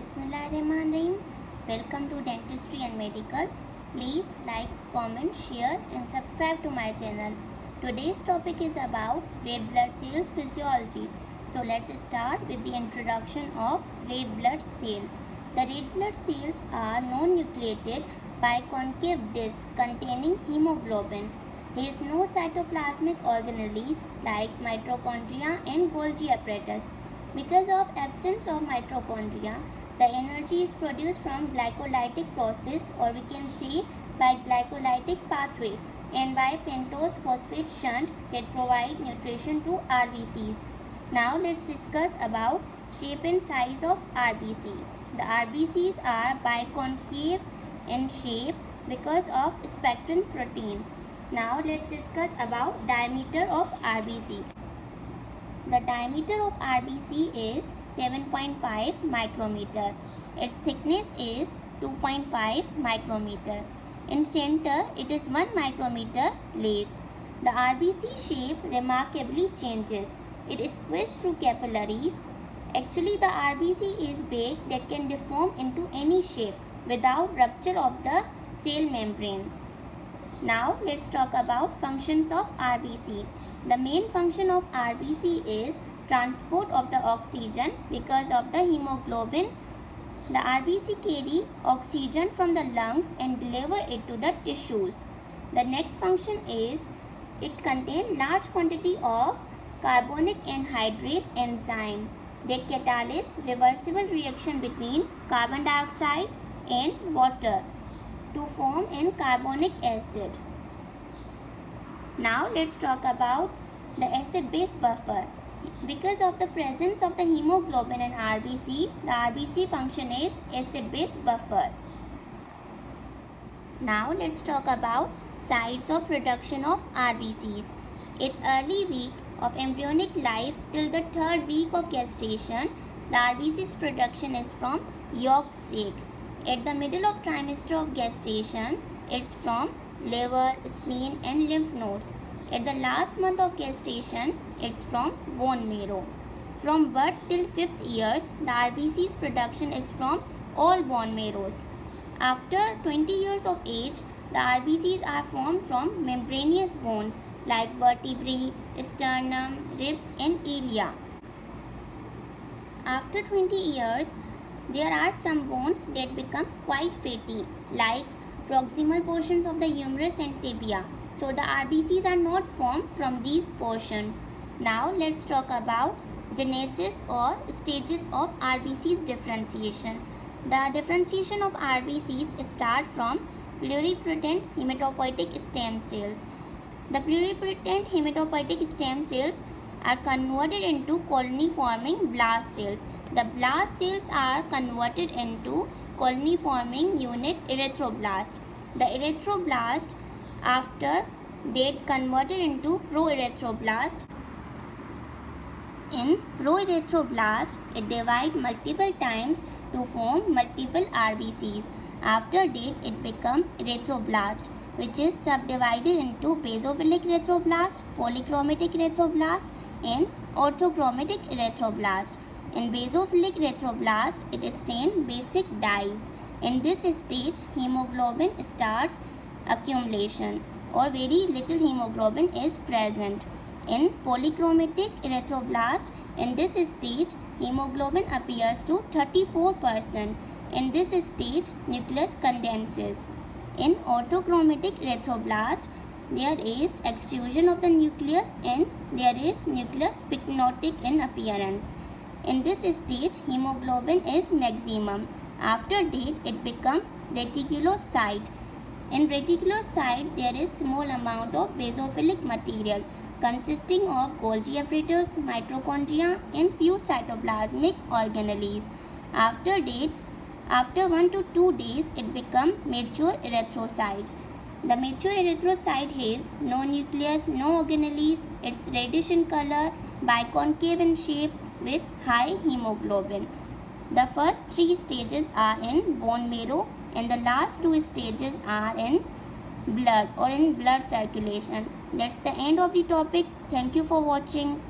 Bismillahirrahmanirrahim. Welcome to Dentistry and Medical. Please like, comment, share and subscribe to my channel. Today's topic is about red blood cells physiology. So let's start with the introduction of red blood cell. The red blood cells are non-nucleated biconcave discs containing hemoglobin. There is no cytoplasmic organelles like mitochondria and Golgi apparatus. Because of absence of mitochondria, the energy is produced from glycolytic process, or we can say by glycolytic pathway, and by pentose phosphate shunt that provide nutrition to RBCs. Now let's discuss about shape and size of RBC. The RBCs are biconcave in shape because of spectrin protein. Now let's discuss about diameter of RBC. The diameter of RBC is 7.5 micrometer. Its thickness is 2.5 micrometer. In center, it is 1 micrometer less. The RBC shape remarkably changes. It is squeezed through capillaries. Actually, the RBC is big that can deform into any shape without rupture of the cell membrane. Now, let's talk about functions of RBC. The main function of RBC is transport of the oxygen. Because of the hemoglobin, the RBC carry oxygen from the lungs and deliver it to the tissues. The next function is it contains large quantity of carbonic anhydrase enzyme that catalyze reversible reaction between carbon dioxide and water to form an carbonic acid. Now let's talk about the acid-base buffer. Because of the presence of the hemoglobin in RBC, the RBC function is acid-base buffer. Now let's talk about sites of production of RBCs. At early week of embryonic life till the 3rd week of gestation, the RBC's production is from yolk sac. At the middle of trimester of gestation, it's from liver, spleen and lymph nodes. At the last month of gestation, it's from bone marrow. From birth till 5th years, the RBC's production is from all bone marrows. After 20 years of age, the RBCs are formed from membranous bones like vertebrae, sternum, ribs and ilia. After 20 years, there are some bones that become quite fatty, like proximal portions of the humerus and tibia. So the RBCs are not formed from these portions. Now let's talk about genesis or stages of RBC's differentiation. The differentiation of RBCs start from pluripotent hematopoietic stem cells. The pluripotent hematopoietic stem cells are converted into colony-forming blast cells. The blast cells are converted into colony-forming unit erythroblast. The erythroblast, after that, converted into proerythroblast. In proerythroblast, it divides multiple times to form multiple RBCs. After that, it becomes erythroblast, which is subdivided into basophilic erythroblast, polychromatic erythroblast and orthochromatic erythroblast. In basophilic erythroblast, it stains basic dyes. In this stage, hemoglobin starts accumulation or very little hemoglobin is present. In polychromatic erythroblast, in this stage, hemoglobin appears to 34%. In this stage, nucleus condenses. In orthochromatic erythroblast, there is extrusion of the nucleus and there is nucleus pycnotic in appearance. In this stage, hemoglobin is maximum. After that, it becomes reticulocyte. In reticulocyte, there is small amount of basophilic material consisting of Golgi apparatus, mitochondria and few cytoplasmic organelles. After that, after 1 to 2 days, it becomes mature erythrocytes. The mature erythrocyte has no nucleus, no organelles. It's reddish in color, biconcave in shape with high hemoglobin. The first 3 stages are in bone marrow and the last 2 stages are in blood or in blood circulation. That's the end of the topic. Thank you for watching.